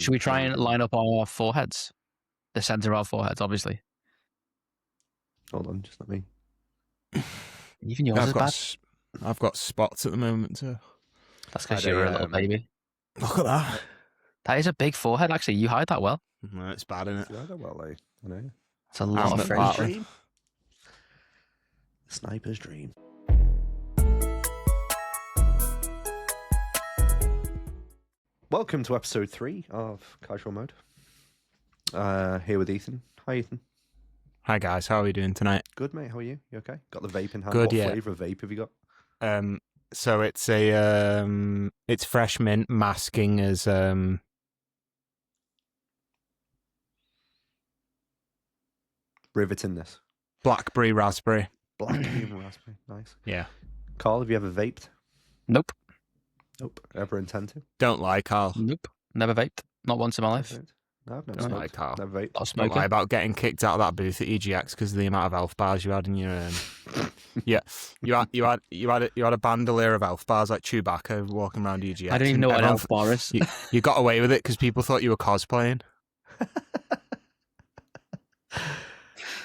Should we try and line up our foreheads? The center of our foreheads, obviously. Hold on, just let me. Even yours is bad. I've got spots at the moment too. That's because you're a little baby. Look at that. That is a big forehead, actually. You hide that well. No, it's bad, isn't it? Yeah, well, like, I know. It's a lot of Sniper's dream. Sniper's dream. Welcome to episode 3 of Casual Mode. Here with Ethan. Hi, Ethan. Hi guys, how are we doing tonight? Good, mate. How are you? You okay? Got the vape in hand. Good, what yeah. flavour of vape have you got? So it's it's fresh mint masking as Riveting this. blackberry raspberry. Blackberry and raspberry. Nice. Yeah. Carl, have you ever vaped? Nope. Nope. Ever intend to? Don't lie, Karl. Nope. Never vaped. Not once in my life. No, I've never Don't smoked. lie, Karl. Never vaped. Not a Don't smoker. lie about getting kicked out of that booth at EGX because of the amount of elf bars you had in your. Yeah, you had a bandolier of elf bars like Chewbacca walking around EGX. I don't even know what an elf bar is. You got away with it because people thought you were cosplaying.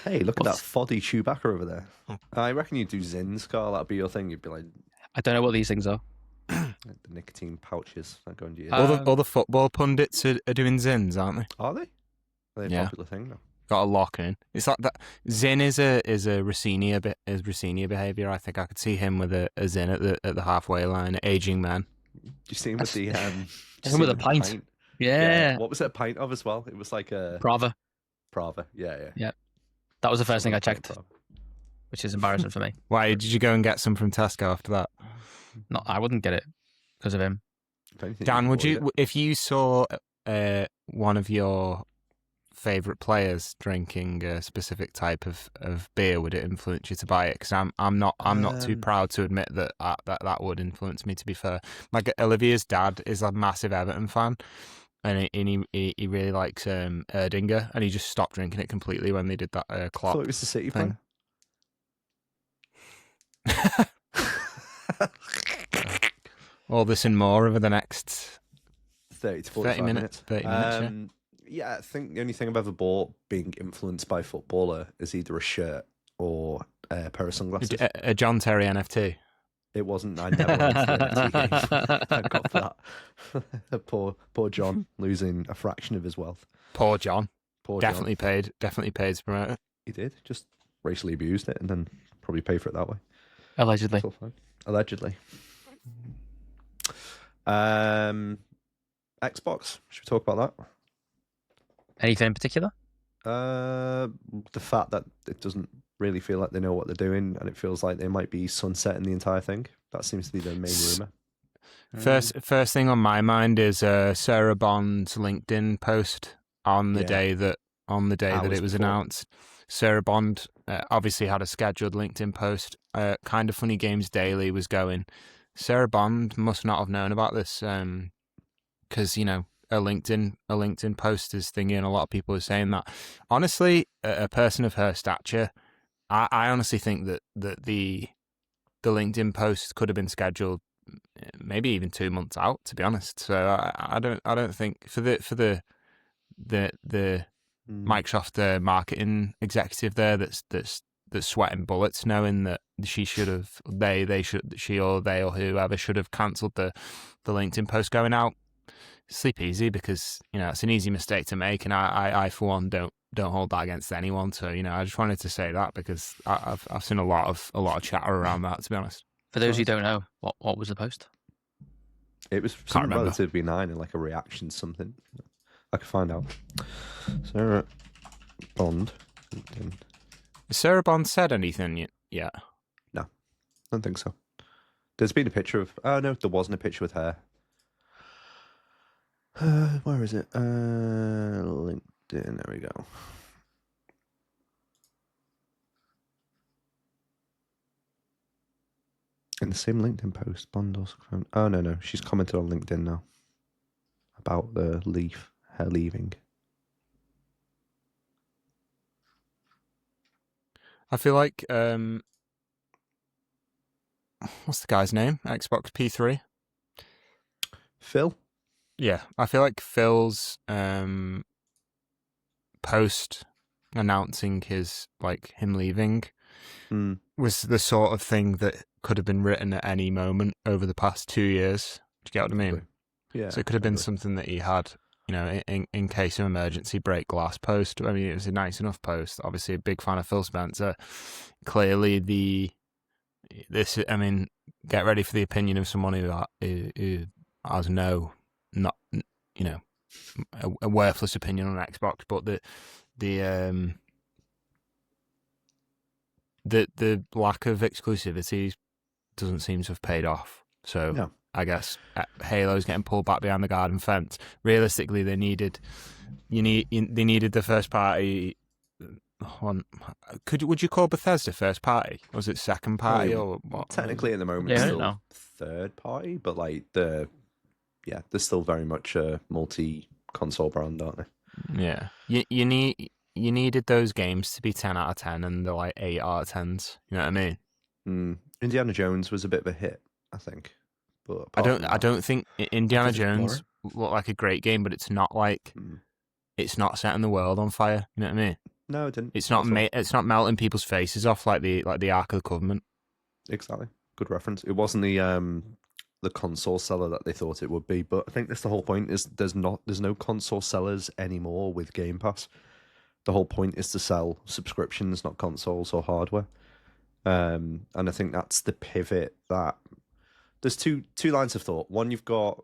Hey, look at that foddy Chewbacca over there. I reckon you'd do Zins, Carl. That'd be your thing. You'd be like I don't know what these things are. the nicotine pouches that go into your... All the football pundits are doing Zins, aren't they? Are they? Are they a Yeah. popular thing now? Got a lock in. It's like that. Zin is a Rossini behaviour. I think I could see him with a Zin at the halfway line. Aging man. Do you see him with the Him with a pint. Yeah. What was it a pint of as well? It was like a Prava. Prava. Yeah. That was the first thing I Something checked, like Prava. which is embarrassing for me. Why did you go and get some from Tesco after that? No, I wouldn't get it because of him. If anything, Dan, would avoid you, if you saw one of your favourite players drinking a specific type of beer, would it influence you to buy it? Because I'm not too proud to admit that that would influence me. To be fair, like Olivia's dad is a massive Everton fan, and he really likes Erdinger, and he just stopped drinking it completely when they did that I Klopp thought it was the City thing. player. All this and more over the next 30 to 45 minutes. 30 minutes, yeah, I think the only thing I've ever bought being influenced by a footballer is either a shirt or a pair of sunglasses. A John Terry NFT. It wasn't. I never went to the NFT game. Thank God for that. poor John losing a fraction of his wealth. Poor John. Poor Definitely John. paid to promote it. He did. Just racially abused it and then probably paid for it that way. Allegedly. It's all fine. Allegedly. Xbox. Should we talk about that? Anything in particular? The fact that it doesn't really feel like they know what they're doing, and it feels like they might be sunsetting the entire thing. That seems to be the main rumor. First thing on my mind is Sarah Bond's LinkedIn post on the day that it was announced. Sarah Bond obviously had a scheduled LinkedIn post. Kind of Funny Games Daily was going. Sarah Bond must not have known about this because a LinkedIn post is thingy, and a lot of people are saying that. Honestly, a person of her stature, I honestly think that the LinkedIn post could have been scheduled maybe even 2 months out, to be honest. So I don't think for the Microsoft marketing executive there that's sweating bullets, knowing that she or whoever should have cancelled the LinkedIn post going out. Sleep easy, because it's an easy mistake to make, and I for one don't hold that against anyone. So I just wanted to say that because I've seen a lot of chatter around that, to be honest. For those who don't know, what was the post? It was something relatively benign and like a reaction to something. I could find out. Sarah Bond. LinkedIn. Has Sarah Bond said anything yet? No, I don't think so. There's been a picture of... Oh, no, there wasn't a picture with her. Where is it? LinkedIn. There we go. In the same LinkedIn post, Bond also... Oh, no. She's commented on LinkedIn now. About her leaving. I feel like what's the guy's name? Xbox P3. Phil? Yeah, I feel like Phil's post announcing him leaving Mm. was the sort of thing that could have been written at any moment over the past 2 years. Do you get what I mean? Yeah. So it could have been something that he had, in case of emergency, break glass post. I mean, it was a nice enough post. Obviously, a big fan of Phil Spencer. Clearly, get ready for the opinion of someone who has a worthless opinion on Xbox, but the lack of exclusivity doesn't seem to have paid off. So No. I guess Halo's getting pulled back behind the garden fence. Realistically, they needed the first party one. Would you call Bethesda first party? Was it second party or what? Technically, at the moment, it's still third party, but they're still very much a multi-console brand, aren't they? Yeah, you needed those games to be 10 out of 10, and they're like 8 out of 10s. You know what I mean? Indiana Jones was a bit of a hit, I think. But I don't think Indiana Jones looked like a great game, but it's not it's not setting the world on fire. You know what I mean? No, it didn't. It's not melting people's faces off like the Ark of the Covenant. Exactly. Good reference. It wasn't the console seller that they thought it would be, but I think that's the whole point. Is there's no console sellers anymore with Game Pass. The whole point is to sell subscriptions, not consoles or hardware. And I think that's the pivot that. There's two lines of thought. One, you've got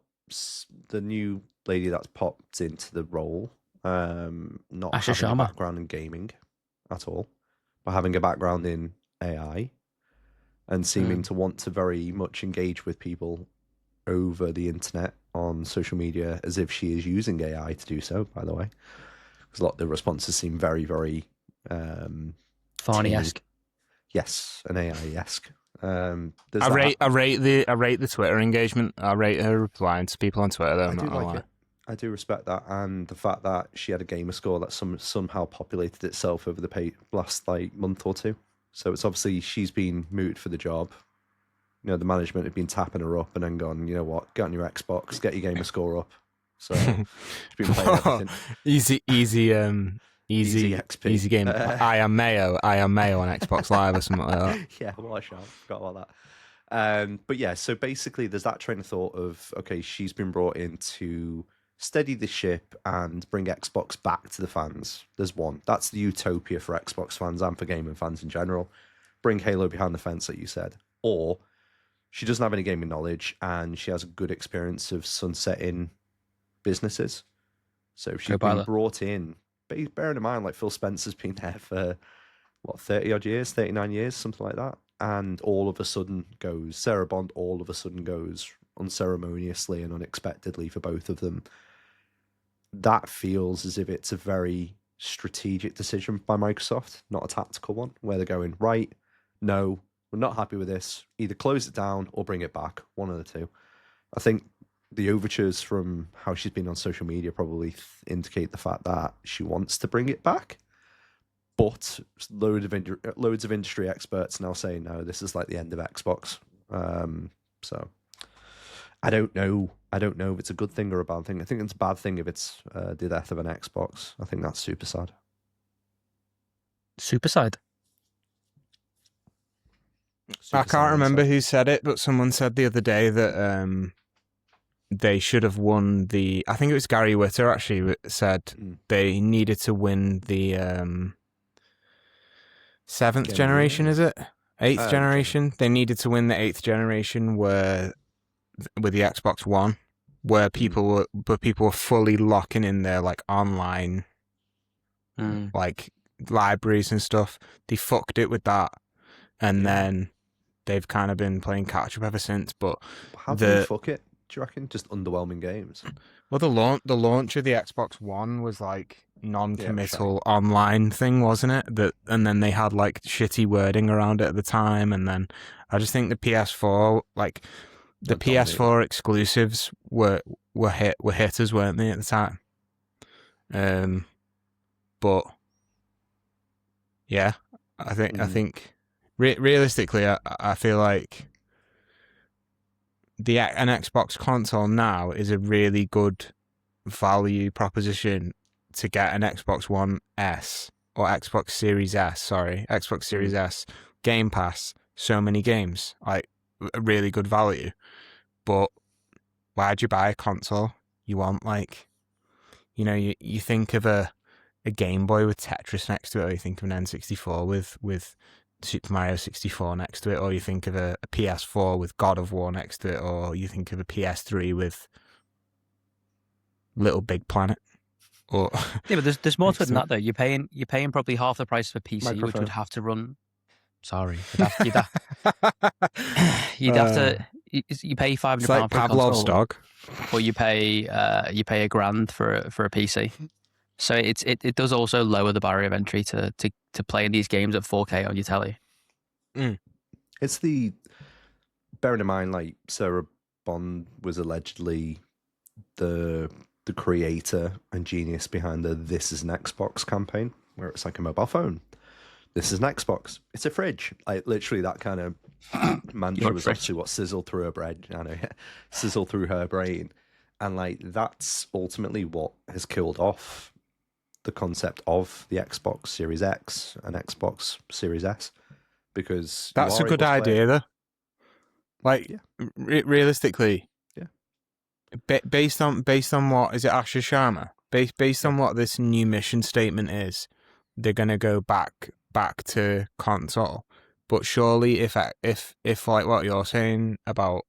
the new lady that's popped into the role, not having a background in gaming at all, but having a background in AI and seeming to want to very much engage with people over the internet on social media as if she is using AI to do so, by the way. Because a lot of the responses seem very, very... Farney-esque. Yes, an AI-esque. I rate the Twitter engagement. I rate her replying to people on Twitter. Though, I do like it. I do respect that, and the fact that she had a gamer score that somehow populated itself over the last month or two. So it's obviously she's been mooted for the job. The management have been tapping her up and then gone, you know what, get on your Xbox, get your gamer score up. So she's been playing everything. Easy XP. Easy game. I am Mayo on Xbox Live or something like that. Yeah, well, I forgot about that. But yeah, so basically there's that train of thought of, okay, she's been brought in to steady the ship and bring Xbox back to the fans. There's one. That's the utopia for Xbox fans and for gaming fans in general. Bring Halo behind the fence, like you said. Or she doesn't have any gaming knowledge and she has a good experience of sunsetting businesses. So she's been brought in. Bearing in mind, Phil Spencer's been there for, 30-odd years, 39 years, something like that. And all of a sudden Sarah Bond all of a sudden goes unceremoniously and unexpectedly for both of them. That feels as if it's a very strategic decision by Microsoft, not a tactical one, where they're going, right, no, we're not happy with this. Either close it down or bring it back, one of the two. I think the overtures from how she's been on social media probably indicate the fact that she wants to bring it back. But loads of industry experts now saying, no, this is the end of Xbox. So I don't know if it's a good thing or a bad thing. I think it's a bad thing if it's the death of an Xbox. I think that's super sad. Super sad? I can't remember who said it, but someone said the other day that they should have won I think it was Gary Whitter actually said they needed to win the 7th generation, is it? 8th generation? They needed to win the 8th generation with the Xbox One, where people were fully locking in their online libraries and stuff. They fucked it with that, and then they've kind of been playing catch up ever since. But how do they fuck it? Do you reckon just underwhelming games? Well, the launch of the Xbox One was non-committal online thing, wasn't it? And then they had shitty wording around it at the time, and then I just think the PS4 the PS4 exclusives were hitters, weren't they, at the time? But yeah, I think realistically, I feel like an Xbox console now is a really good value proposition to get an Xbox One S or Xbox Series S, Xbox Series S, Game Pass, so many games, like a really good value. But why'd you buy a console? You want, like, you know, you think of a Game Boy with Tetris next to it, or you think of an N64 with Super Mario 64 next to it, or you think of a PS4 with God of War next to it, or you think of a PS3 with Little Big Planet. Or Yeah, but there's more to it than that though. You're paying probably half the price of a PC, which Microphone. would have to run. Sorry, you'd have to. You pay £500 it's like for a Pavlov's console, dog. but you pay £1,000 for a PC. So it does also lower the barrier of entry to playing these games at 4K on your telly. It's the bearing in mind, like, Sarah Bond was allegedly the creator and genius behind the "This is an Xbox" campaign, where it's like a mobile phone. This is an Xbox. It's a fridge. Like, literally that kind of mantra was obviously what sizzled through her brain. I know, sizzled through her brain, and like that's ultimately what has killed off the concept of the Xbox Series X and Xbox Series S, because that's a good idea, though. Like, realistically, based on what is it, Asher Sharma? Based on what this new mission statement is, they're gonna go back to console. But surely, if like what you're saying about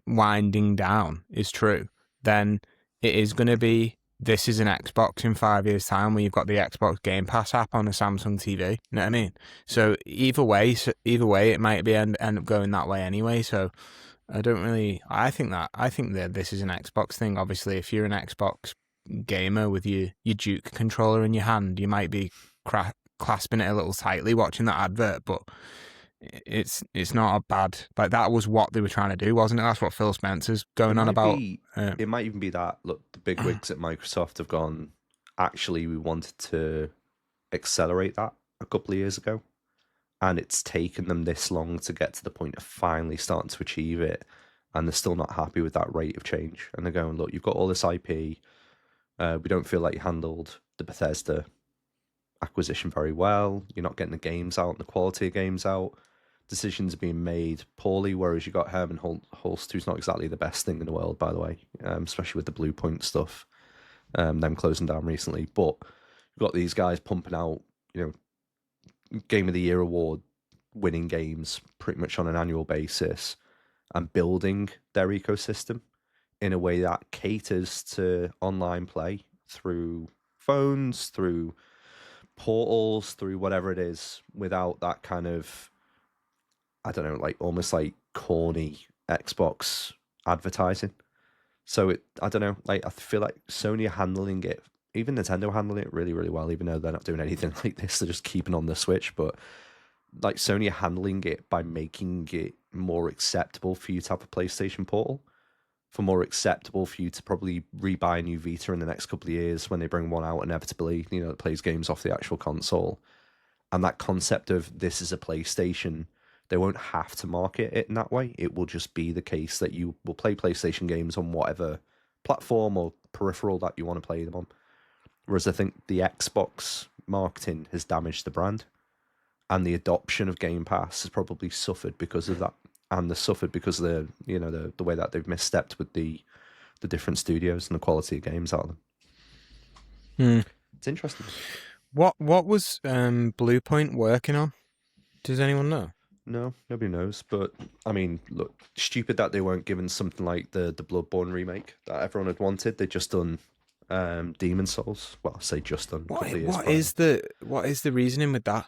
winding down is true, then it is gonna be this is an Xbox in 5 years' time, where you've got the Xbox Game Pass app on a Samsung TV. You know what I mean? So either way, it might be end up going that way anyway. So I think that this is an Xbox thing. Obviously, if you're an Xbox gamer with your Duke controller in your hand, you might be clasping it a little tightly watching that advert, but it's not a bad, like, that was what they were trying to do, wasn't it? That's what Phil Spencer's going on about. It might even be that, look, the big wigs at Microsoft have gone, actually, we wanted to accelerate that a couple of years ago, and it's taken them this long to get to the point of finally starting to achieve it, and they're still not happy with that rate of change. And they're going, look, you've got all this IP, we don't feel like you handled the Bethesda acquisition very well, you're not getting the games out and the quality of games out, decisions are being made poorly, whereas you got Herman Hulst, who's not exactly the best thing in the world, by the way, especially with the Blue Point stuff, them closing down recently. But you've got these guys pumping out, Game of the Year award winning games pretty much on an annual basis, and building their ecosystem in a way that caters to online play through phones, through portals, through whatever it is, without that kind of, I don't know, like almost like corny Xbox advertising. So I don't know, like, I feel like Sony are handling it, even Nintendo handling it really, really well, even though they're not doing anything like this, they're just keeping on the Switch. But like, Sony are handling it by making it more acceptable for you to have a PlayStation Portal, for more acceptable for you to probably rebuy a new Vita in the next couple of years when they bring one out inevitably, that plays games off the actual console. And that concept of this is a PlayStation, they won't have to market it in that way. It will just be the case that you will play PlayStation games on whatever platform or peripheral that you want to play them on. Whereas I think the Xbox marketing has damaged the brand, and the adoption of Game Pass has probably suffered because of that. And they suffered because of the way that they've misstepped with the different studios and the quality of games out of them. It's interesting. What was Blue Point working on? Does anyone know? No, nobody knows. But I mean, look, stupid that they weren't given something like the Bloodborne remake that everyone had wanted. They just done Demon's Souls. Well, I say just done. What is the reasoning with that?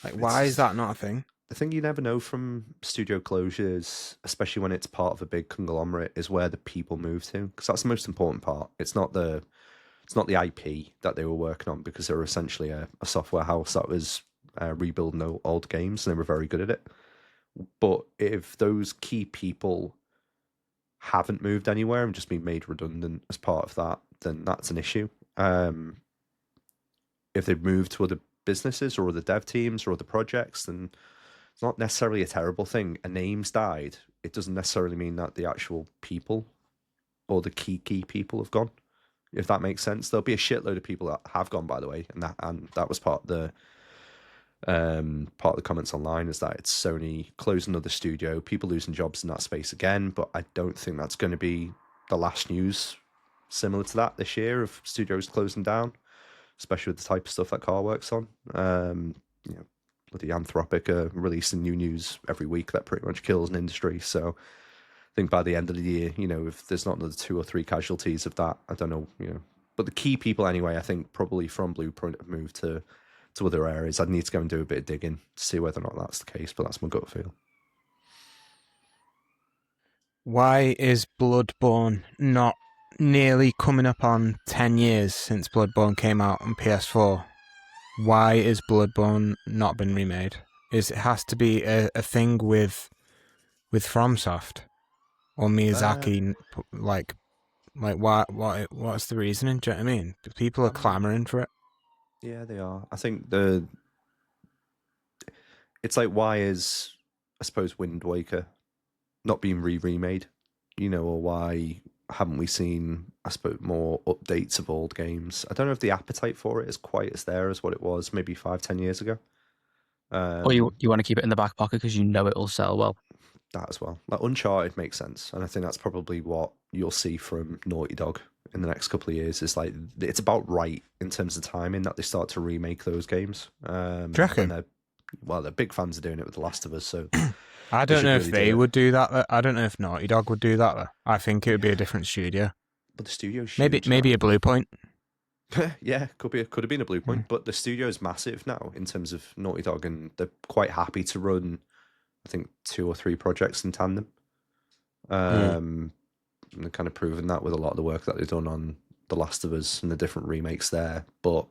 Like, why is that not a thing? The thing you never know from studio closures, especially when it's part of a big conglomerate, is where the people move to, because that's the most important part. It's not the IP that they were working on, because they were essentially a software house that was rebuilding old games, and they were very good at it. But if those key people haven't moved anywhere and just been made redundant as part of that, then that's an issue. If they've moved to other businesses or other dev teams or other projects, then it's not necessarily a terrible thing. A name's died. it doesn't necessarily mean that the actual people or the key people have gone. If that makes sense, there'll be a shitload of people that have gone, by the way, and that was part of the comments online, is that it's Sony closing another studio, people losing jobs in that space again. But I don't think that's going to be the last news similar to that this year of studios closing down, especially with the type of stuff that Karl works on. You know, bloody Anthropic are releasing new news every week that pretty much kills an industry. So I think by the end of the year, you know, if there's not another 2 or 3 casualties of that, I don't know, you know. But the key people anyway, I think probably from Blueprint have moved to other areas. I'd need to go and do a bit of digging to see whether or not that's the case, but that's my gut feel. Why is Bloodborne not nearly coming up on 10 years since Bloodborne came out on PS4? Why is Bloodborne not been remade? It has to be a thing with FromSoft or Miyazaki, like what's the reasoning? Do you know what I mean? People are clamoring for it. Yeah, they are. I think it's like, why is, I suppose, Wind Waker not being remade? You know, or why haven't we seen, I suppose, more updates of old games? I don't know if the appetite for it is quite as there as what it was maybe 5-10 years ago. Or you want to keep it in the back pocket because you know it'll sell well. That as well. Like Uncharted makes sense, and I think that's probably what you'll see from Naughty Dog in the next couple of years. Is like, it's about right in terms of timing that they start to remake those games. Do you reckon? They're big fans of doing it with The Last of Us, so I don't know if they would do that. I don't know if Naughty Dog would do that. I think it would be a different studio. But the studio's maybe a Bluepoint. Yeah, could have been a Bluepoint, but the studio's massive now in terms of Naughty Dog, and they're quite happy to run, I think, 2 or 3 projects in tandem. And they're kind of proven that with a lot of the work that they've done on The Last of Us and the different remakes there. But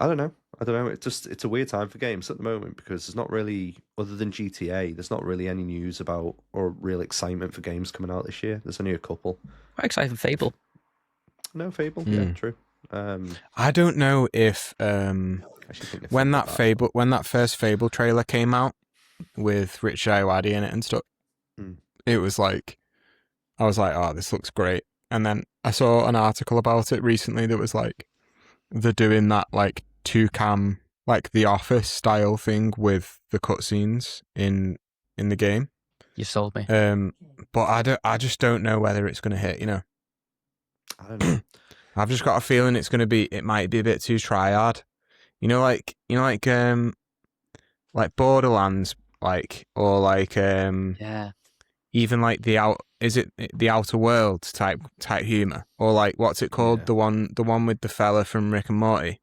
I don't know. It's a weird time for games at the moment, because there's not really, other than GTA, there's not really any news about or real excitement for games coming out this year. There's only a couple. I'm excited for Fable. No, Fable. Yeah, true. I don't know if when that first Fable trailer came out with Richard Ayoade in it and stuff, it was like, I was like, oh, this looks great. And then I saw an article about it recently that was like, they're doing that like 2-cam, like The Office style thing with the cutscenes in the game. You sold me. But I just don't know whether it's going to hit, you know. I don't know. I've just got a feeling it might be a bit too try-hard. Like Borderlands, or yeah, even like the Outer Worlds type humor, or like, what's it called? Yeah. The one with the fella from Rick and Morty.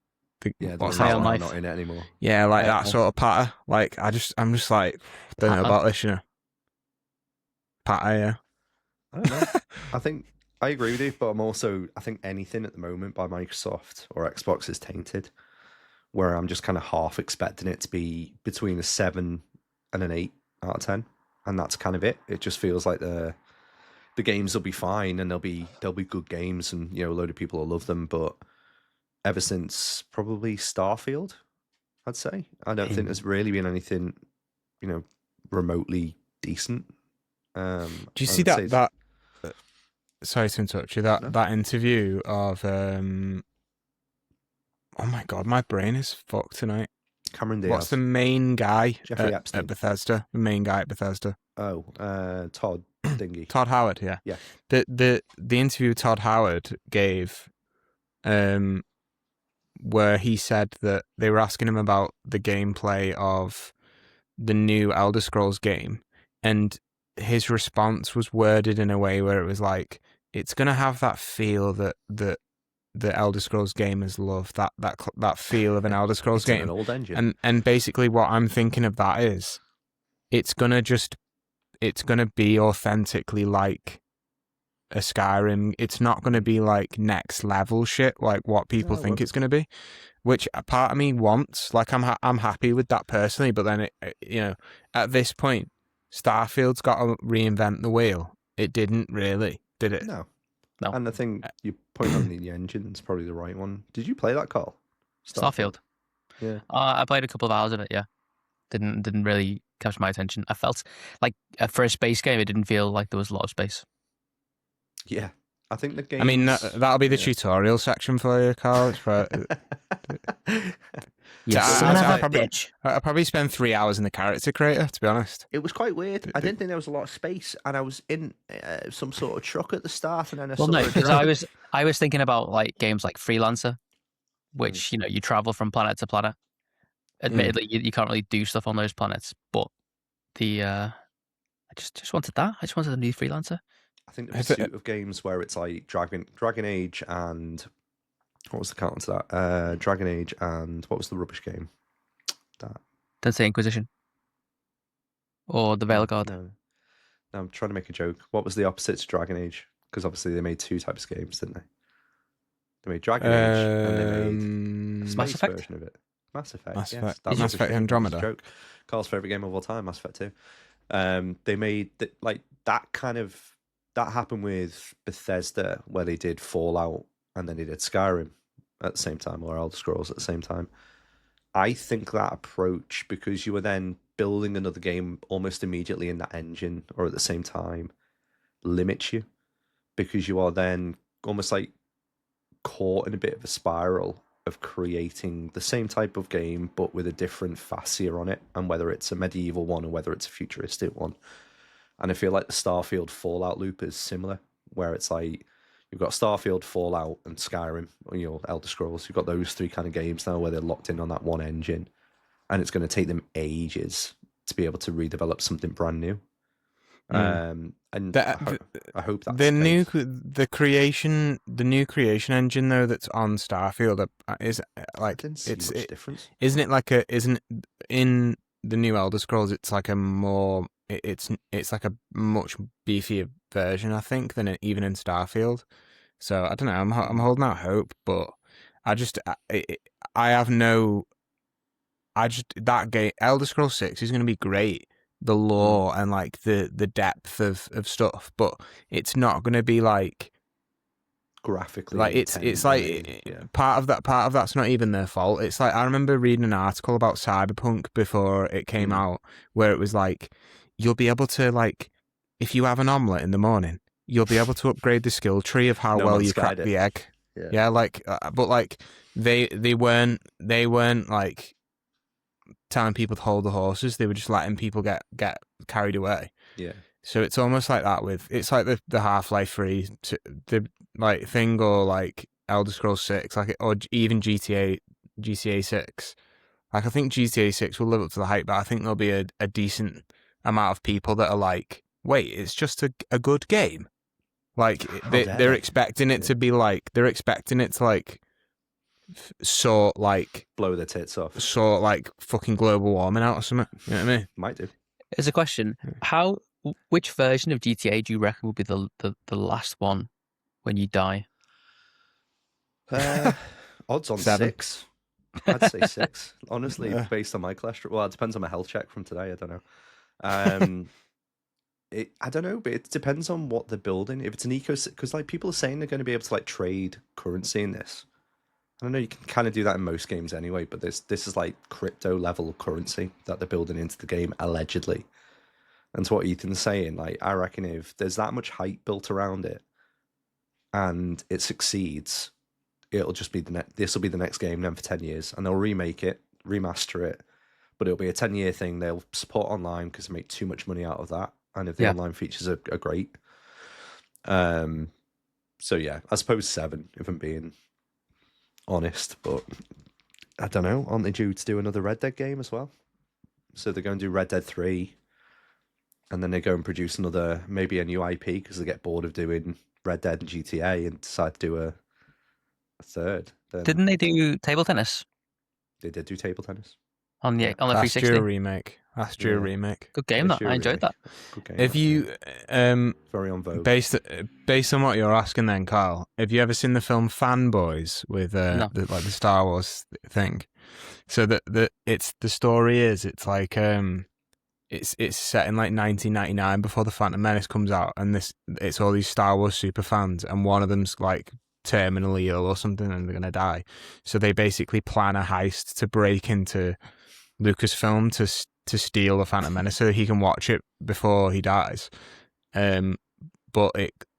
What's that one? Not in it anymore. Yeah, like that sort of patter. Like I'm just like, don't know about this, you know. Patter, yeah. I don't know. I think I agree with you, but I think anything at the moment by Microsoft or Xbox is tainted, where I'm just kind of half expecting it to be between a 7 and an 8 out of 10. And that's kind of it. It just feels like the games will be fine, and they'll be good games, and, you know, a load of people will love them. But ever since probably Starfield, I'd say, I don't think there's really been anything, you know, remotely decent. Do you see that? Sorry to interrupt you. That interview of oh my god, my brain is fucked tonight. Cameron Diaz. What's the main guy at Bethesda? The main guy at Bethesda. Oh, Todd Dingy. Todd Howard, yeah. Yeah. The interview Todd Howard gave, where he said that they were asking him about the gameplay of the new Elder Scrolls game, and his response was worded in a way where it was like, it's gonna have that feel that the Elder Scrolls gamers love, that feel of an Elder Scrolls game. An old engine. And basically what I'm thinking of that is, it's gonna be authentically like a Skyrim. It's not gonna be like next level shit like what people think it's gonna be, which a part of me wants. Like, I'm happy with that personally, but then it, you know, at this point, Starfield's got to reinvent the wheel. It didn't really, did it? No. And I think your point on the engine is probably the right one. Did you play that, Karl? Starfield. Yeah. I played a couple of hours of it. Yeah. Didn't really captured my attention. I felt like for a space game, it didn't feel like there was a lot of space. Yeah, I think the game. I mean, that'll be the tutorial section for you, Karl. It's I probably spend 3 hours in the character creator, to be honest. It was quite weird. I didn't think there was a lot of space, and I was in some sort of truck at the start, and then because I was thinking about like games like Freelancer, which you travel from planet to planet. Admittedly, you can't really do stuff on those planets, but I just wanted that. I just wanted a new Freelancer. I think the pursuit of games where it's like Dragon Age and what was the counter to that? Dragon Age and what was the rubbish game? Don't say Inquisition or the Veilguard. No, I'm trying to make a joke. What was the opposite to Dragon Age? Because obviously they made two types of games, didn't they? They made Dragon Age and they made a space Mass Effect version of it. Mass Effect. Mass yes, Effect. Mass Effect Andromeda. Joke. Carl's favorite game of all time, Mass Effect 2. They made that happened with Bethesda, where they did Fallout and then they did Skyrim at the same time, or Elder Scrolls at the same time. I think that approach, because you were then building another game almost immediately in that engine or at the same time, limits you, because you are then almost like caught in a bit of a spiral of creating the same type of game but with a different fascia on it, and whether it's a medieval one or whether it's a futuristic one. And I feel like the Starfield Fallout loop is similar, where it's like you've got Starfield, Fallout, and Skyrim, or Elder Scrolls. You've got those three kind of games now where they're locked in on that one engine, and it's going to take them ages to be able to redevelop something brand new. And I hope that's the new creation engine though that's on Starfield is like it's difference. Isn't in the new Elder Scrolls? It's like a more it's like a much beefier version, I think, than even in Starfield. So I don't know. I'm holding out hope, but that game Elder Scrolls 6 is going to be great. The lore and like the depth of stuff, but it's not going to be like graphically like it's like part of that's not even their fault. It's like I remember reading an article about Cyberpunk before it came out, where it was like you'll be able to, like, if you have an omelette in the morning, you'll be able to upgrade the skill tree of how well you crack the egg. Yeah, like but like they weren't like telling people to hold the horses. They were just letting people get carried away. Yeah. So it's almost like that it's like the Half-Life 3 the like thing, or like Elder Scrolls 6, like, or even GTA 6. Like I think GTA 6 will live up to the hype, but I think there'll be a decent amount of people that are like, wait, it's just a good game. Like they're expecting it to be like, they're expecting it to like sort like blow their tits off, sort like fucking global warming out or something. You know what I mean? Might do. There's a question: which version of GTA do you reckon will be the last one when you die? Odds on 7. 6. I'd say 6. Honestly, based on my cholesterol. Well, it depends on my health check from today. I don't know. I don't know, but it depends on what they're building. If it's an ecosystem, because like people are saying they're going to be able to like trade currency in this. I don't know, you can kind of do that in most games anyway, but this is like crypto level currency that they're building into the game, allegedly. And to what Ethan's saying, like, I reckon if there's that much hype built around it and it succeeds, it'll just be this will be the next game then for 10 years, and they'll remake it, remaster it, but it'll be a 10-year thing. They'll support online because they make too much money out of that, and if the online features are great. So yeah, I suppose 7 if I'm being honest, but I don't know. Aren't they due to do another Red Dead game as well? So they're going to do Red Dead 3, and then they go and produce maybe a new IP because they get bored of doing Red Dead and GTA and decide to do a third. Then didn't they do table tennis? They did do table tennis on the 360. That's a remake. Good game. That I enjoyed that. Good game. If you very on vogue. Based on what you're asking, then, Karl, have you ever seen the film Fanboys with No. the Star Wars thing? So the story is it's like it's set in like 1999 before the Phantom Menace comes out, and it's all these Star Wars super fans, and one of them's like terminally ill or something, and they're gonna die. So they basically plan a heist to break into Lucasfilm to steal the Phantom Menace so he can watch it before he dies. But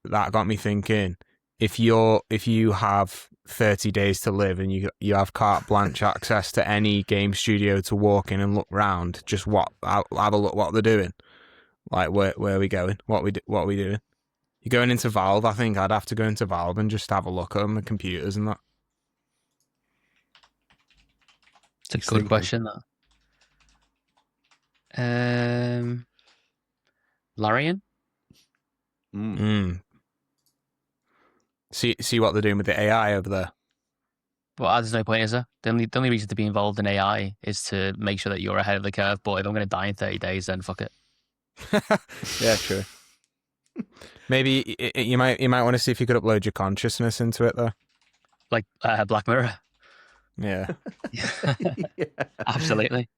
that got me thinking: if you have 30 days to live and you have carte blanche access to any game studio to walk in and look round, just have a look what they're doing. Like where are we going? What are we doing? You're going into Valve. I think I'd have to go into Valve and just have a look at them, the computers and that. It's a good question, that. Larian? See what they're doing with the AI over there. Well, there's no point, is there? The only reason to be involved in AI is to make sure that you're ahead of the curve. But if I'm going to die in 30 days, then fuck it. Yeah, true. Maybe you might want to see if you could upload your consciousness into it, though. Like Black Mirror. Yeah. Yeah. Absolutely.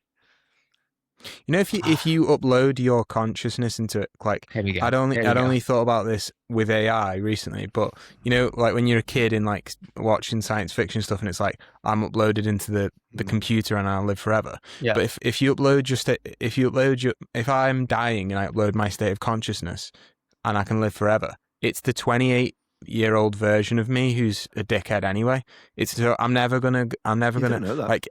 You know, if you upload your consciousness into it, like Here we go. I'd only thought about this with AI recently, but you know, like when you're a kid and like watching science fiction stuff, and it's like I'm uploaded into the computer and I'll live forever. Yeah. But if I'm dying and I upload my state of consciousness and I can live forever, it's the 28-year-old version of me who's a dickhead anyway. I'm never gonna Don't know that. like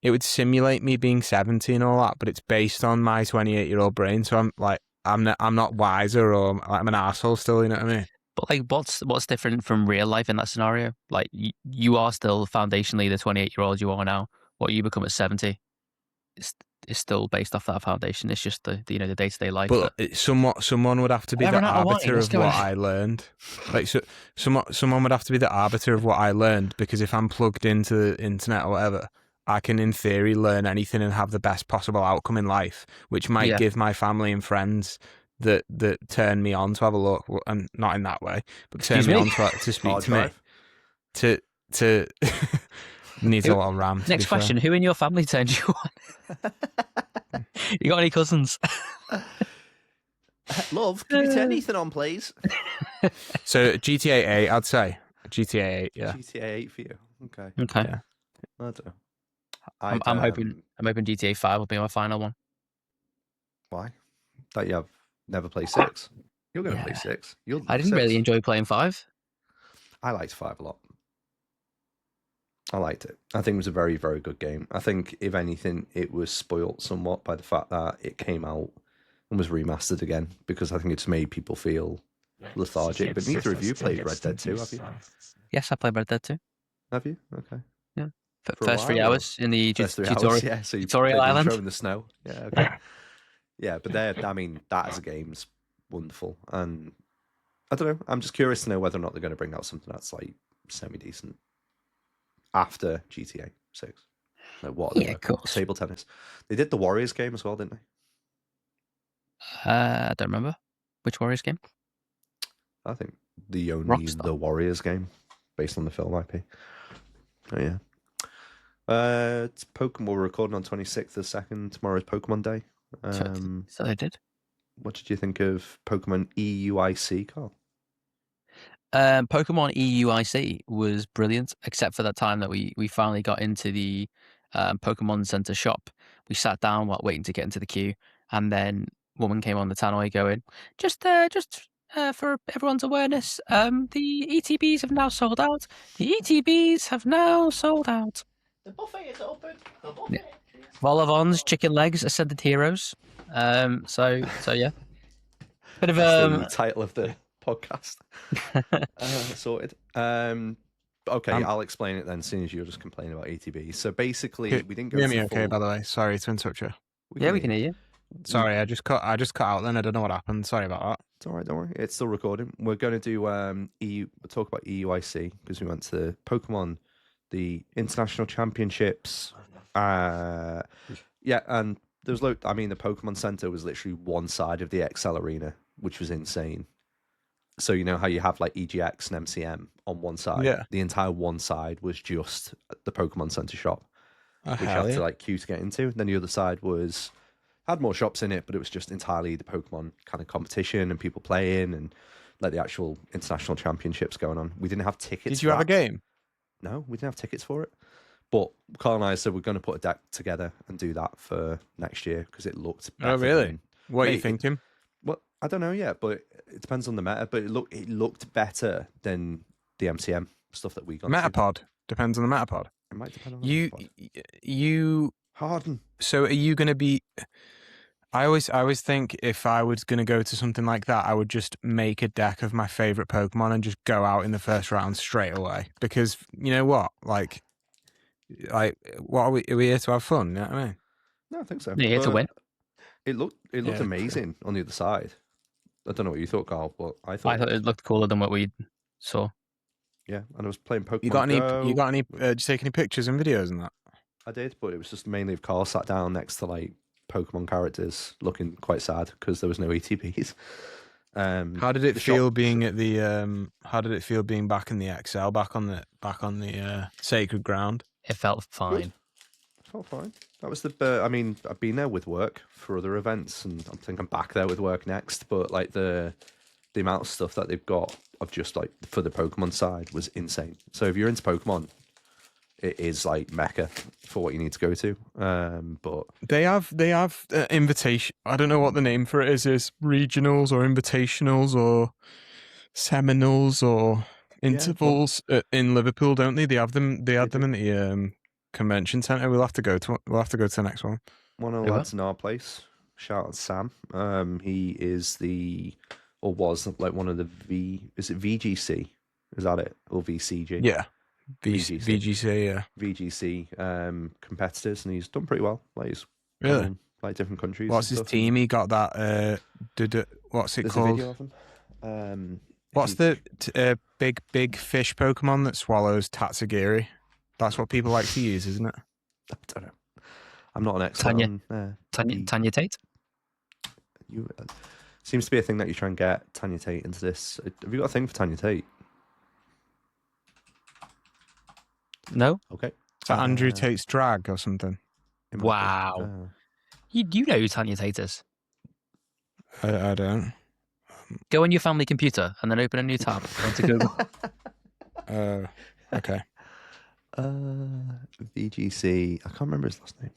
it would simulate me being 70 and all that, but it's based on my 28-year-old brain. So I'm not wiser, or I'm an asshole still. You know what I mean? But like, what's different from real life in that scenario? Like, you are still foundationally the 28-year-old you are now. What you become at 70 is still based off that foundation. It's just the day-to-day life. But someone would have to be the arbiter of what I learned. Like, so someone would have to be the arbiter of what I learned, because if I'm plugged into the internet or whatever, I can in theory learn anything and have the best possible outcome in life, which might give my family and friends that turn me on to have a look, and not in that way, but turn me on to speak to me. To needs a lot of RAM. Next question: who in your family turned you on? You got any cousins? Love, can you turn Ethan on, please? So GTA 8, I'd say GTA 8. Yeah, GTA 8 for you. Okay. Yeah. I don't know. I'm hoping GTA 5 will be my final one. Why? That you have never played 6. You're going to play 6. I didn't really enjoy playing 5. I liked 5 a lot. I liked it. I think it was a very, very good game. I think, if anything, it was spoilt somewhat by the fact that it came out and was remastered again, because I think it's made people feel lethargic. But neither of you played Red Dead 2, have you? Yes, I played Red Dead 2. Have you? Okay. Yeah. First 3 hours in the tutorial. Yeah, so you tutorial played the island intro in the snow. Yeah, okay. Yeah, but that as a game's wonderful. And I don't know. I'm just curious to know whether or not they're going to bring out something that's like semi-decent after GTA 6. Like, what are they of course. Table tennis. They did the Warriors game as well, didn't they? I don't remember. Which Warriors game? I think the Warriors game, based on the film IP. Oh yeah. It's Pokemon. We're recording on 26th of 2nd. Tomorrow's Pokemon Day. So they did. What did you think of Pokemon EUIC, Karl? Pokemon EUIC was brilliant, except for that time that we finally got into the Pokemon Center shop. We sat down while waiting to get into the queue, and then a woman came on the tannoy going, just for everyone's awareness, the ETBs have now sold out. The ETBs have now sold out. The buffet is open. The buffet. Yeah. Volavons, chicken legs, Ascended Heroes. So yeah. Bit of the title of the podcast. Sorted. Okay, I'll explain it then, seeing as you're just complaining about ATB. So basically, we didn't go. Hear me okay, by the way. Sorry to interrupt you. We can hear you. Sorry, I just cut out then. I don't know what happened. Sorry about that. It's all right, don't worry. It's still recording. We're going to do we'll talk about EUIC, because we went to Pokemon, the international championships. Yeah, and there was the Pokemon Center was literally one side of the XL Arena, which was insane. So you know how you have like EGX and MCM on one side? Yeah. The entire one side was just the Pokemon Center shop, which you had to like queue to get into. And then the other side had more shops in it, but it was just entirely the Pokemon kind of competition and people playing and like the actual international championships going on. We didn't have tickets. Did you have a game? No, we didn't have tickets for it. But Carl and I said we're going to put a deck together and do that for next year because it looked better. Oh, really? Than, What are you thinking? Well, I don't know yet, but it depends on the meta. But it looked better than the MCM stuff that we got. Metapod depends on the Metapod. It might depend on the you Harden. So are you going to be? I always think if I was going to go to something like that, I would just make a deck of my favorite Pokemon and just go out in the first round straight away. Because you know what, like what are we here to have fun? You know what I mean? No, I think so. Yeah, to win. It looked amazing on the other side. I don't know what you thought, Carl, but I thought it looked cooler than what we saw. Yeah, and I was playing Pokemon. You got any? Did you take any pictures and videos and that? I did, but it was just mainly of Carl sat down next to like Pokemon characters, looking quite sad because there was no ETPs. How did it feel being at the? How did it feel being back in the XL, back on the sacred ground? It felt fine. Good. It felt fine. That was the. I mean, I've been there with work for other events, and I think I'm back there with work next. But like the amount of stuff that they've got of just like for the Pokemon side was insane. So if you're into Pokemon, it is like Mecca for what you need to go to. But they have invitation. I don't know what the name for it is regionals or invitationals or seminals or intervals in Liverpool, don't they? They have them. They had them in the convention centre. We'll have to go to the next one. One of the lads in our place, shout out Sam. He is was like one of the is it VGC? Is that it? Or VCG? Yeah. VGC, yeah. VGC competitors, and he's done pretty well. Like he's really like different countries. What's his team? He got that. What's it There's called? a video of him. What's the big fish Pokemon that swallows Tatsugiri? That's what people like to use, isn't it? I don't know. I'm not an expert. Tanya Tate. Seems to be a thing that you try and get Tanya Tate into this. Have you got a thing for Tanya Tate? No. Okay. Is that Andrew Tate's drag or something? Wow. You know who Tanya Tate is? I don't. Go on your family computer and then open a new tab. Go to Google. Okay. VGC. I can't remember his last name.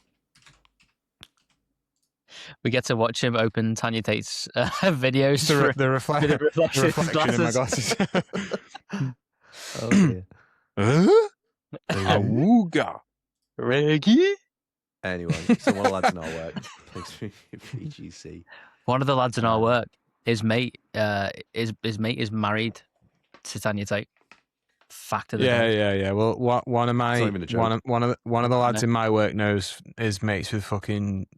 We get to watch him open Tanya Tate's videos. The reflection in my glasses. Oh dear. Awooga. Reggie? Anyway, so one of the lads in our work plays VGC. One of the lads in our work, his mate is married to Tanya Tate. Fact of the day. Yeah. Well, one of the lads in my work is mates with fucking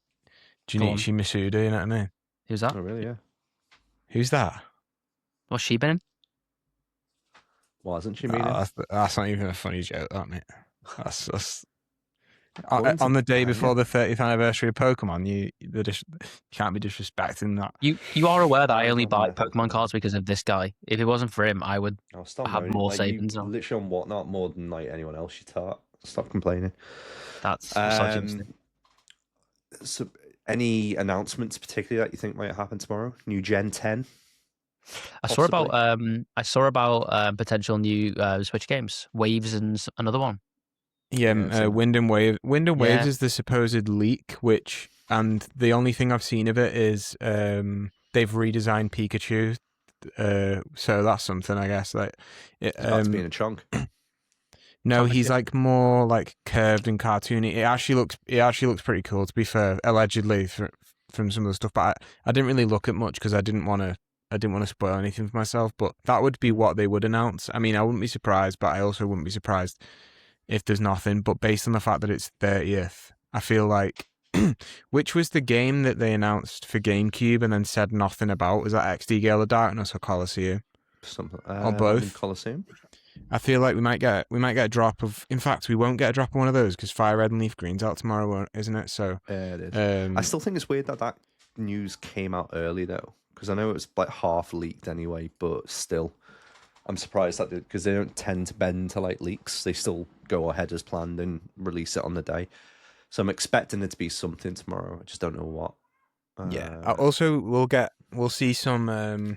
Junichi Masuda. You know what I mean? Who's that? Oh really? Yeah. Who's that? What's she been in? Well, hasn't she been? That's not even a funny joke, that mate. That's on the day before the 30th anniversary of Pokemon. You can't be disrespecting that. You are aware that I only buy Pokemon cards because of this guy. If it wasn't for him, I would have more savings. Literally on Whatnot more than like anyone else. You tart. Stop complaining. That's misogynistic. So, any announcements particularly that you think might happen tomorrow? New Gen 10. I saw about potential new Switch games, Waves and another one. Yeah, Wind and Wave. Wind and Waves is the supposed leak, and the only thing I've seen of it is they've redesigned Pikachu. So that's something, I guess. Like, that's being a chunk. No, he's like more like curved and cartoony. It actually looks pretty cool, to be fair. Allegedly from some of the stuff, but I didn't really look at much because I didn't want to spoil anything for myself. But that would be what they would announce. I mean, I wouldn't be surprised, but I also wouldn't be surprised if there's nothing. But based on the fact that it's 30th, I feel like which was the game that they announced for GameCube and then said nothing about? Was that XD Gale of Darkness or Colosseum? Something or both? Colosseum. I feel like we might get a drop of. In fact, we won't get a drop of one of those because Fire Red and Leaf Green's out tomorrow, isn't it? So yeah, it is. I still think it's weird that news came out early though, because I know it was like half leaked anyway. But still, I'm surprised that because they don't tend to bend to like leaks. They still go ahead as planned and release it on the day. So I'm expecting it to be something tomorrow. I just don't know what. Also, we'll see some a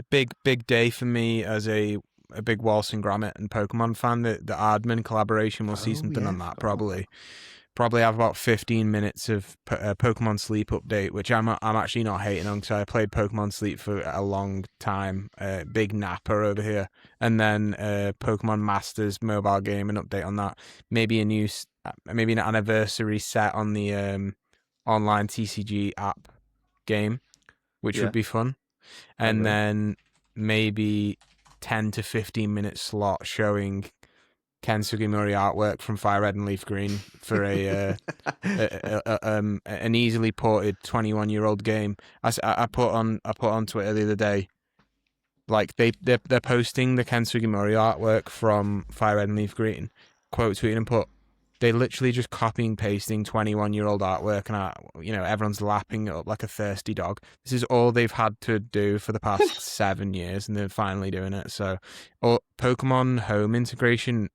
big day for me as a a big Walson Gromit and Pokemon fan. The Aardman collaboration, we'll see something on that probably. Probably have about 15 minutes of Pokemon Sleep update, which I'm actually not hating on, because I played Pokemon Sleep for a long time. Big napper over here. And then Pokemon Masters mobile game, an update on that. Maybe maybe an anniversary set on the online TCG app game, which would be fun. And then maybe 10 to 15 minute slot showing Ken Sugimori artwork from Fire Red and Leaf Green for an easily ported 21-year-old game. I put on Twitter the other day, like they're posting the Ken Sugimori artwork from Fire Red and Leaf Green, quote tweeting and put, they literally just copying pasting 21-year-old artwork, and everyone's lapping it up like a thirsty dog. This is all they've had to do for the past 7 years, and they're finally doing it. So, Pokemon Home integration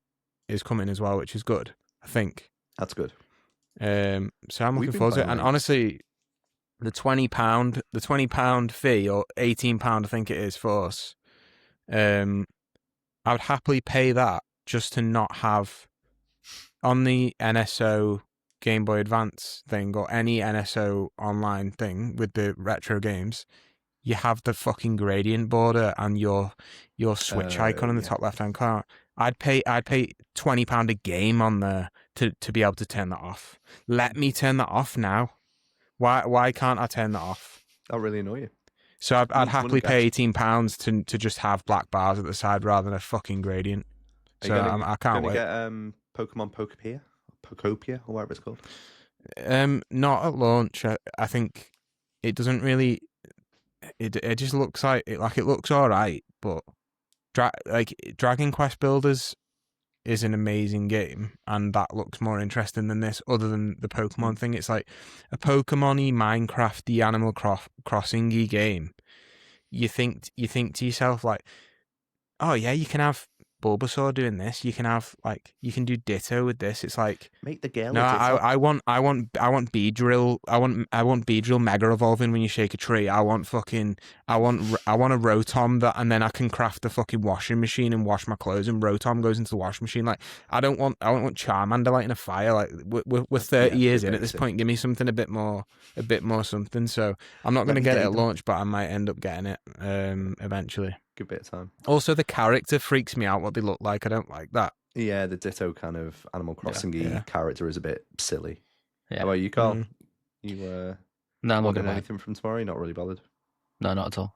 is coming as well, which is good, I think. That's good. So I'm looking forward to it. And honestly, the £20 fee, or £18, I think it is for us, I would happily pay that just to not have on the NSO Game Boy Advance thing, or any NSO online thing with the retro games. You have the fucking gradient border and your Switch icon in the top left hand corner. I'd pay £20 a game on there to be able to turn that off. Let me turn that off now. Why can't I turn that off? That'll really annoy you. So I'd happily pay £18 to just have black bars at the side rather than a fucking gradient. So I can't wait. Get Pokemon Pokopia, or whatever it's called. Not at launch. I think it doesn't really. It just looks like it looks all right, but Dragon Quest Builders is an amazing game, and that looks more interesting than this. Other than the Pokemon thing, it's like a Pokemon-y, Minecraft-y, Animal Crossing-y game. You think to yourself like, oh yeah, you can have Bulbasaur doing this. You can have you can do Ditto with this. It's like, make the girl. No, I want Beedrill. I want Beedrill mega evolving when you shake a tree. I want a Rotom that, and then I can craft a fucking washing machine and wash my clothes, and Rotom goes into the washing machine. Like, I don't want Charmander lighting a fire. Like, we're 30 years in at this point. Give me something a bit more something. So I'm not going to get it at launch, but I might end up getting it eventually. Good bit of time. Also, the character freaks me out what they look like. I don't like that. Yeah, the Ditto kind of Animal Crossing-y character is a bit silly. Yeah. How about you, Karl? You no, I'm not getting anything from tomorrow? You're not really bothered? No, not at all.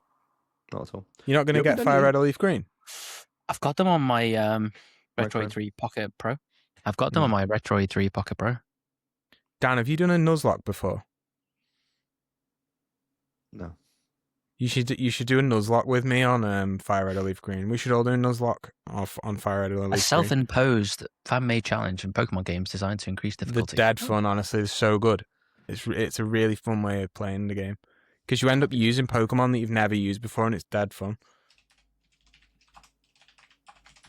Not at all. You're not going to get Fire Red or Leaf Green? I've got them on my Retroid 3 Pocket Pro. I've got them on my Retroid 3 Pocket Pro. Dan, have you done a Nuzlocke before? No. You should do a Nuzlocke with me on Fire Red or Leaf Green. We should all do a Nuzlocke on Fire Red or Leaf Green. A self-imposed fan-made challenge in Pokemon games designed to increase difficulty. The dead fun, honestly, is so good. It's a really fun way of playing the game, because you end up using Pokemon that you've never used before, and it's dead fun.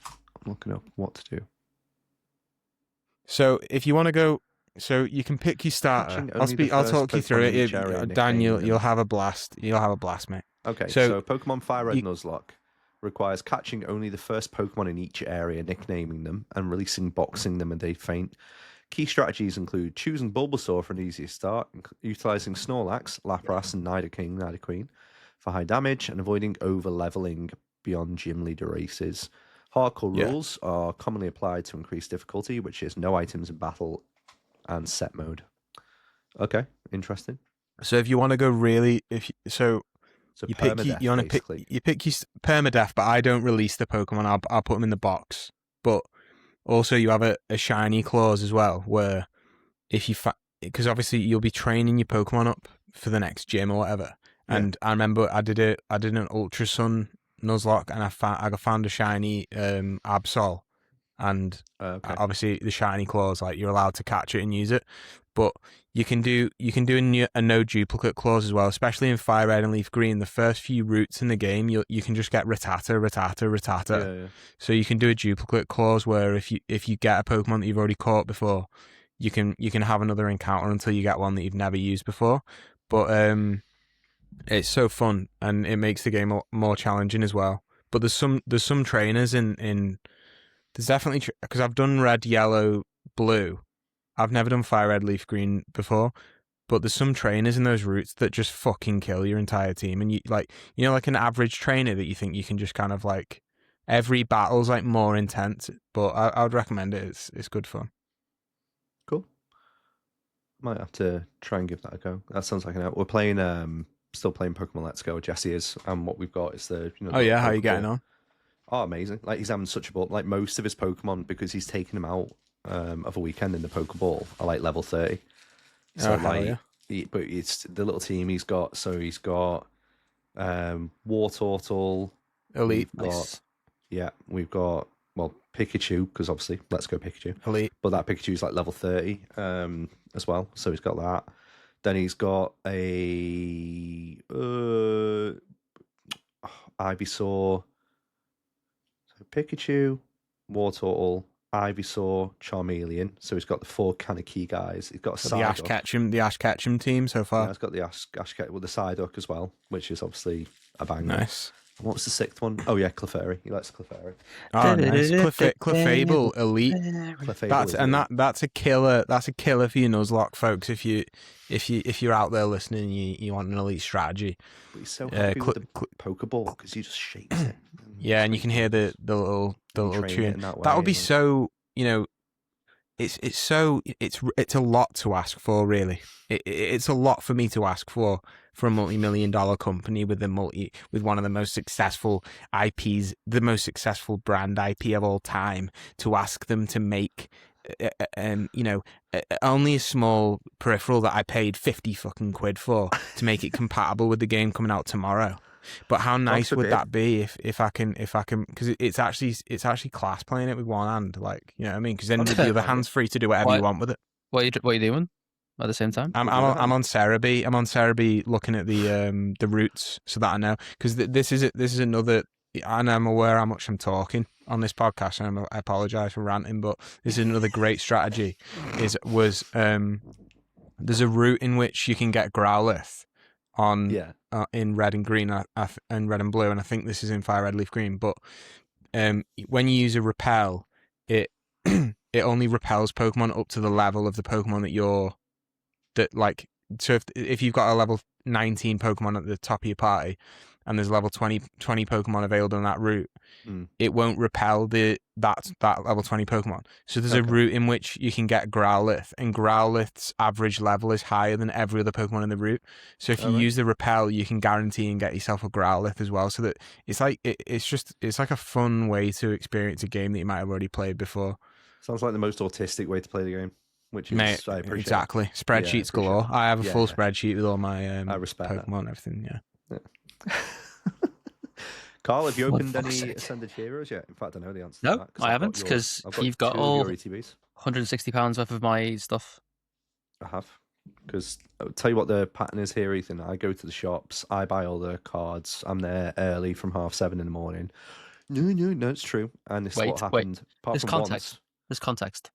I'm looking up what to do. So if you want to go, so you can pick your starter. I'll talk you through it. Dan, you'll have a blast. You'll have a blast, mate. Okay, so Pokemon Fire Red Nuzlocke requires catching only the first Pokemon in each area, nicknaming them, and releasing boxing them when they faint. Key strategies include choosing Bulbasaur for an easier start, utilising Snorlax, Lapras, and Nidoking for high damage, and avoiding over-leveling beyond gym leader races. Hardcore rules are commonly applied to increase difficulty, which is no items in battle and set mode. Okay, interesting. So if you want to go really, you pick your permadeath, but I don't release the Pokemon. I'll put them in the box. But also you have a shiny clause as well, where if you because obviously you'll be training your Pokemon up for the next gym or whatever. And I remember I did an Ultra Sun Nuzlocke, and I found a shiny Absol. And obviously the shiny clause, like, you're allowed to catch it and use it, but you can do a no duplicate clause as well, especially in Fire Red and Leaf Green. The first few routes in the game, you can just get Rattata. Yeah. So you can do a duplicate clause where if you get a Pokemon that you've already caught before, you can have another encounter until you get one that you've never used before. But it's so fun, and it makes the game more challenging as well, but there's some trainers in there's definitely, because I've done red, yellow, blue. I've never done fire red, leaf green before, but there's some trainers in those routes that just fucking kill your entire team. And you like an average trainer that you think you can just kind of like, every battle's like more intense, but I would recommend it. It's good fun. Cool. Might have to try and give that a go. That sounds like an out. We're playing, still playing Pokemon Let's Go. Jesse is, and what we've got is the. Oh yeah, how are you getting on? Oh, amazing! Like he's having such a ball. Like most of his Pokemon, because he's taken them out of a weekend in the Pokeball, are like level 30. So but it's the little team he's got. So he's got Wartortle, Elite. We've got Pikachu, because obviously Let's Go Pikachu. Elite. But that Pikachu's like level 30 as well. So he's got that. Then he's got a Ivysaur. So Pikachu, Wartortle, Ivysaur, Charmeleon. So he's got the 4 kind of key guys. He's got a Psyduck. The Ash Ketchum team so far. Yeah, he's got the Ash Ketchum with the Psyduck as well, which is obviously a banger. Nice. What was the 6th one? Oh yeah, Clefairy. He likes Clefairy. Oh, nice. Clefable, Elite. Clefable, that's a killer. That's a killer for your Nuzlocke, folks. If you're out there listening, you want an Elite strategy. But he's so happy with the Pokeball because he just shakes it. Yeah, and you can hear the little tune. That would be so. It's a lot to ask for, really. It's a lot for me to ask for a multi-million-dollar company with one of the most successful IPs, the most successful brand IP of all time, to ask them to make only a small peripheral that I paid 50 fucking quid for to make it compatible with the game coming out tomorrow. But how nice would that be if I can, because it's actually class playing it with one hand, like, you know what I mean? Because then the other hand's free to do whatever you want with it. What are you doing at the same time? I'm on Cerebi. I'm on Cerebi looking at the routes so that I know, because this is another, and I'm aware how much I'm talking on this podcast, and I apologize for ranting, but this is another great strategy. There's a route in which you can get Growlithe in red and green and red and blue, and I think this is in fire red, leaf green. But when you use a repel, it only repels Pokemon up to the level of the Pokemon so if you've got a level 19 Pokemon at the top of your party and there's level 20 Pokemon available on that route, it won't repel that level 20 Pokemon. So there's a route in which you can get Growlithe, and Growlithe's average level is higher than every other Pokemon in the route. So if you use the repel, you can guarantee and get yourself a Growlithe as well. So that it's like it's like a fun way to experience a game that you might have already played before. Sounds like the most autistic way to play the game, which is, I appreciate. Exactly. Spreadsheets galore. I have a full spreadsheet with all my I respect Pokemon and everything. Yeah. Karl, have you opened any Ascended Heroes yet? In fact, I know the answer to that. No, I haven't, because you've got all £160 worth of my stuff. I have. Because I'll tell you what the pattern is here, Ethan. I go to the shops, I buy all the cards, I'm there early from 7:30 in the morning. No, it's true. And this is what happened. There's context. There's context.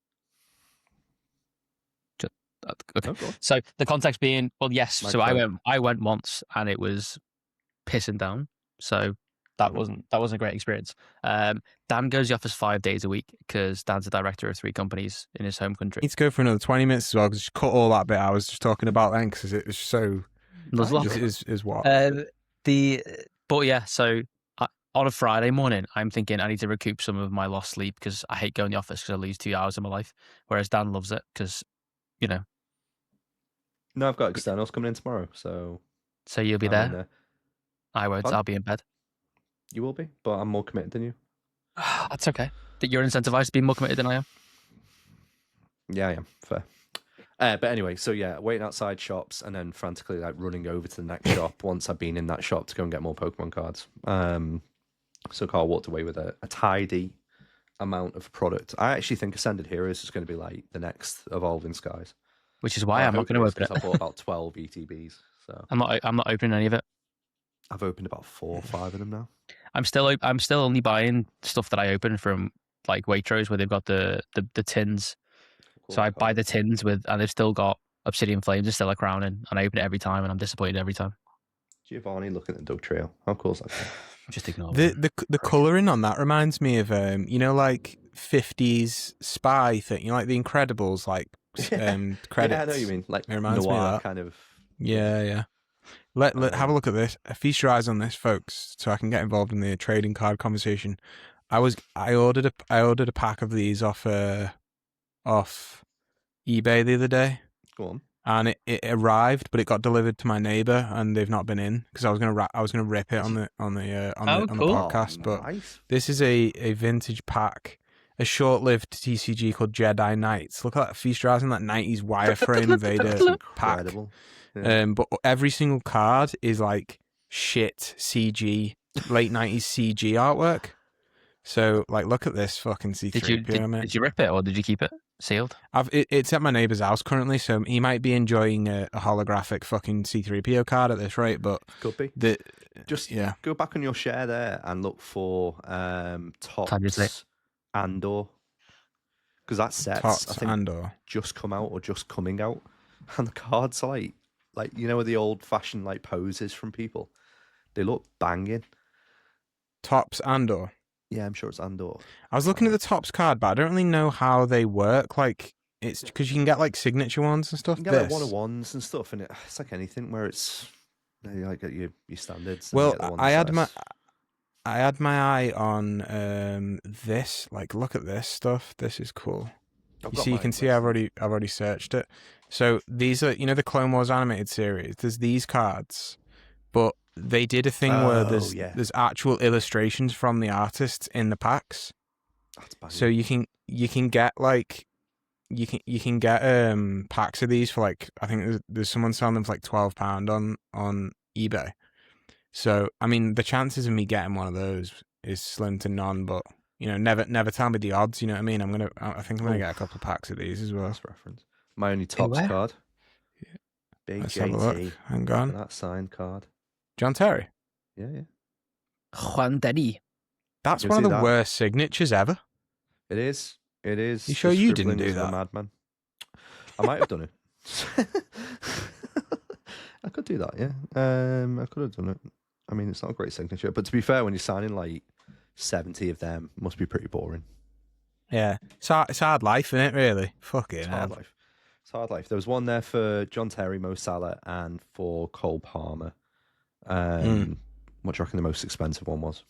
Okay. So the context being, well, yes. So I went once and it was pissing down. So that wasn't a great experience. Dan goes to the office 5 days a week because Dan's a director of 3 companies in his home country. Need to go for another 20 minutes as well, because just cut all that bit I was just talking about then, because it was so. Nuzlocke is what. But yeah, so on a Friday morning, I'm thinking I need to recoup some of my lost sleep because I hate going to the office because I lose 2 hours of my life, whereas Dan loves it because, you know. No, I've got externals coming in tomorrow, so. So you'll be there? I won't. I'll be in bed. You will be, but I'm more committed than you. That's okay. That you're incentivized to be more committed than I am. Yeah, I am. Fair. But anyway, so yeah, waiting outside shops and then frantically like running over to the next shop once I've been in that shop to go and get more Pokemon cards. So Karl walked away with a tidy amount of product. I actually think Ascended Heroes is going to be like the next Evolving Skies. Which is why I'm not going to open it. I bought about 12 ETBs. So I'm not opening any of it. I've opened about 4 or 5 of them now. I'm still only buying stuff that I open from like Waitrose where they've got the tins. Cool, so I buy the tins and they've still got Obsidian Flames and Stellar Crowning, and I open it every time and I'm disappointed every time. Giovanni looking at the Dug Trail. How cool is that? Just ignore the colouring on that reminds me of like 50s spy thing. Like The Incredibles, like credits. Yeah, I know what you mean. Like it reminds me of noir that. kind of. Yeah. Let have a look at this. Feast your eyes on this, folks, so I can get involved in the trading card conversation. I ordered a pack of these off eBay the other day. Go on. And it arrived, but it got delivered to my neighbour, and they've not been in because I was gonna rip it on the podcast. Oh, but nice. this is a vintage pack, a short-lived TCG called Jedi Knights. Look at that Feast Your Eyes on that 90s wireframe Vader pack. Incredible. Yeah. But every single card is like shit CG, late 90s CG artwork. So like, look at this fucking C3PO. Did you rip it or did you keep it sealed? It's at my neighbour's house currently, so he might be enjoying a holographic fucking C3PO card at this rate. But could be. Go back on your share there and look for Tops Andor, because that set's Tops I think Andor just come out or just coming out, and the cards are like the old fashioned like poses from people. They look banging. Tops Andor. Yeah, I'm sure it's Andor. I was looking at the Tops card, but I don't really know how they work. Like, it's because you can get like signature ones and stuff. You can get like 1-of-1s and stuff, and it's like anything where it's get your standards. Well, I had my eye on this. Like, look at this stuff. This is cool. You can see I've already searched it. So these are the Clone Wars animated series. There's these cards, but they did a thing where there's actual illustrations from the artists in the packs. So you can get like you can get packs of these for like, I think there's someone selling them for like £12 on eBay. So I mean, the chances of me getting one of those is slim to none, but never tell me the odds, you know what I mean? I think I'm gonna get a couple of packs of these as well. That's reference. My only Tops card. Yeah. Big Let's have a look. JT. Hang on. That signed card. John Terry. Yeah. Juan Denny. That's one of the worst signatures ever. It is. You sure you didn't do that? Madman. I might have done it. I could do that, yeah. I could have done it. I mean, it's not a great signature, but to be fair, when you're signing like 70 of them, it must be pretty boring. Yeah, it's hard life, isn't it? Really, fuck it. It's hard life. It's hard life. There was one there for John Terry, Mo Salah, and for Cole Palmer. What do you reckon the most expensive one was?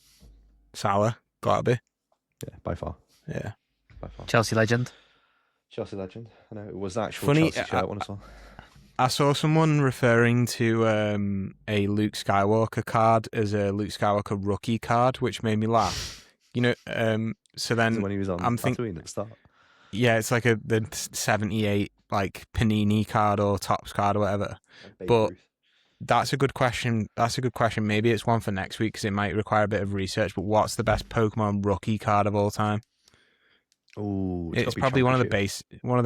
Salah, gotta be. Yeah, by far. Yeah, by far. Chelsea legend. Chelsea legend. I know it was the actual Funny, Chelsea shirt one as well. I saw someone referring to a Luke Skywalker card as a Luke Skywalker rookie card, which made me laugh. So then when he was on Tatooine at the start. Yeah, it's like the 78 like Panini card or Topps card or whatever. But Ruth. That's a good question. Maybe it's one for next week because it might require a bit of research. But what's the best Pokemon rookie card of all time? Oh, it's probably one of the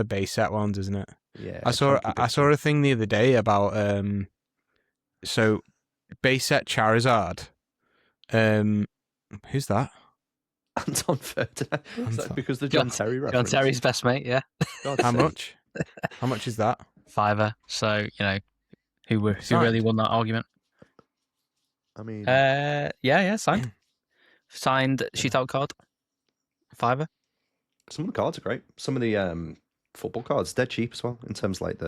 base set ones, isn't it? Yeah. I saw a thing the other day about so base set Charizard. Who's that? Anton Ferdinand. Is that because the John Terry reference? John Terry's best mate, yeah. How much? How much is that? £5. So who really won that argument? I mean, yeah, signed. Signed shootout card. £5. Some of the cards are great. Some of the football cards, they're cheap as well in terms of like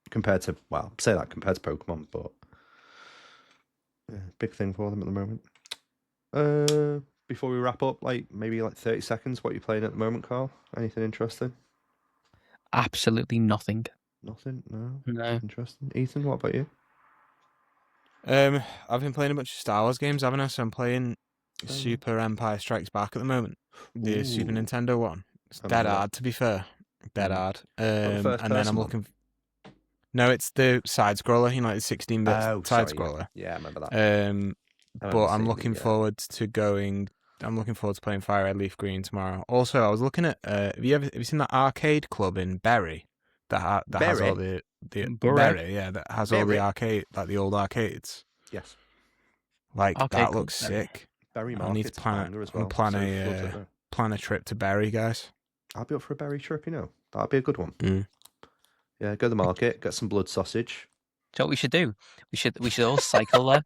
compared to Pokemon, but yeah, big thing for them at the moment. Before we wrap up, maybe 30 seconds, what are you playing at the moment, Karl? Anything interesting? Absolutely nothing. Nothing? No. Interesting. Ethan, what about you? I've been playing a bunch of Star Wars games, haven't I? So I'm playing Super Empire Strikes Back at the moment. The Super Nintendo one. It's dead hard, to be fair. Dead hard. And then I'm looking... No, it's the side scroller, the 16-bit side scroller. Yeah, I remember that. But I'm looking forward to going... I'm looking forward to playing Fire Red Leaf Green tomorrow. Also, I was looking at... have you seen that arcade club in Bury? That has all the Bury, yeah, that has all the arcade, like the old arcades. Yes. That looks sick. Bury I need to plan a trip to Bury, guys. I'll be up for a Bury trip, That'd be a good one. Mm. Yeah, go to the market, get some blood sausage. Do you know what we should do? We should all cycle there.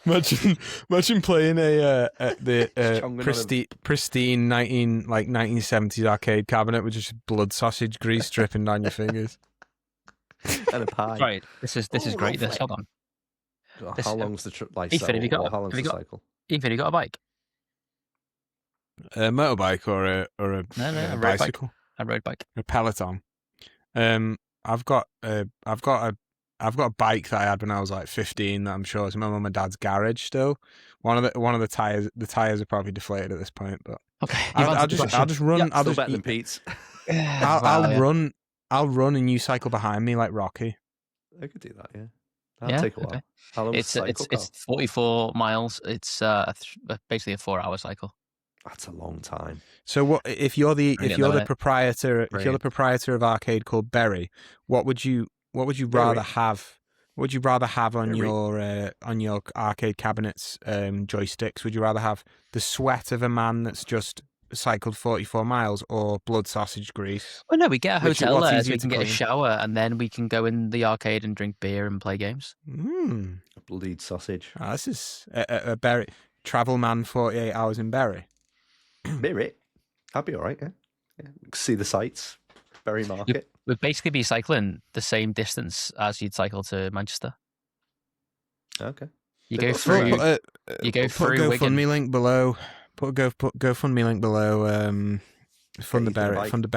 Imagine playing Chonging on a- pristine 1970s arcade cabinet with just blood sausage grease dripping down your fingers. And a pie. Right. This is great. This, hold on. Oh, This- how long's the life Ethan, cycle? have you got- How long's have you the got- cycle? Ethan, you got a bike? A motorbike or a No, a road bicycle, A road bike. a Peloton. I've got a bike that I had when I was like 15 that I'm sure is in my mum and dad's garage still. One of the tires are probably deflated at this point, but Okay. I'll just run. Yeah, I'll Still just better than Pete's. I'll run. I'll run and you cycle behind me like Rocky. I could do that, yeah. That'll take a while. okay. How long It's is the cycle, it's 44 miles. It's basically a 4-hour cycle. That's a long time. So what if you're the proprietor if you're the Brilliant. proprietor of arcade called Berry? What would you rather have? What would you rather have on your arcade cabinets joysticks? Would you rather have the sweat of a man that's just cycled 44 miles or blood sausage grease? Well, no, we get a hotel what's there, so easier we to can get a clean? shower, and then we can go in the arcade and drink beer and play games. Bloodied sausage. This is a Berry travel man 48 hours in Berry. Berry. That'd be all right, yeah. See the sights. Berry Market. We'd basically be cycling the same distance as you'd cycle to Manchester. Okay. You They've go got through. some, You go Put through a Wigan. GoFundMe link below. Put a GoFundMe link below. Fund the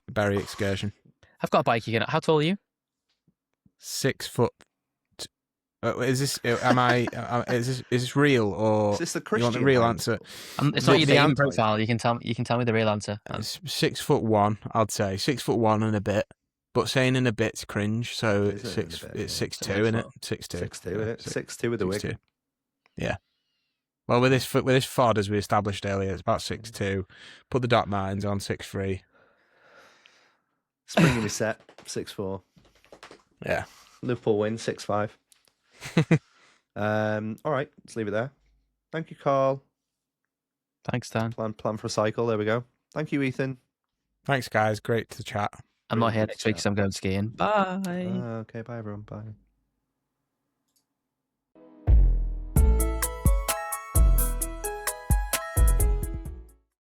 Berry excursion. I've got a bike. How tall are you? 6 foot. Is this? Am I? Is this real or? Is this the You Christian want the real height? answer? It's not your the dating answer- profile. You can tell me the real answer. It's 6'1", I'd say 6'1" and a bit. But saying in a bit's cringe, so It it's is in a bit, it's yeah. 6'2", isn't it? 6'2". 6'2", isn't it? 6'2" with the wig. 6'2". Yeah. Well, with this FOD, as we established earlier, it's about 6'2". Put the dot nines on 6'3". Spring in his set, 6'4". Yeah. Liverpool win, 6-5. All right, let's leave it there. Thank you, Karl. Thanks, Dan. Plan for a cycle. There we go. Thank you, Ethan. Thanks, guys. Great to chat. I'm not Really here good next week chat. because I'm going skiing. Bye. Okay, bye, everyone. Bye.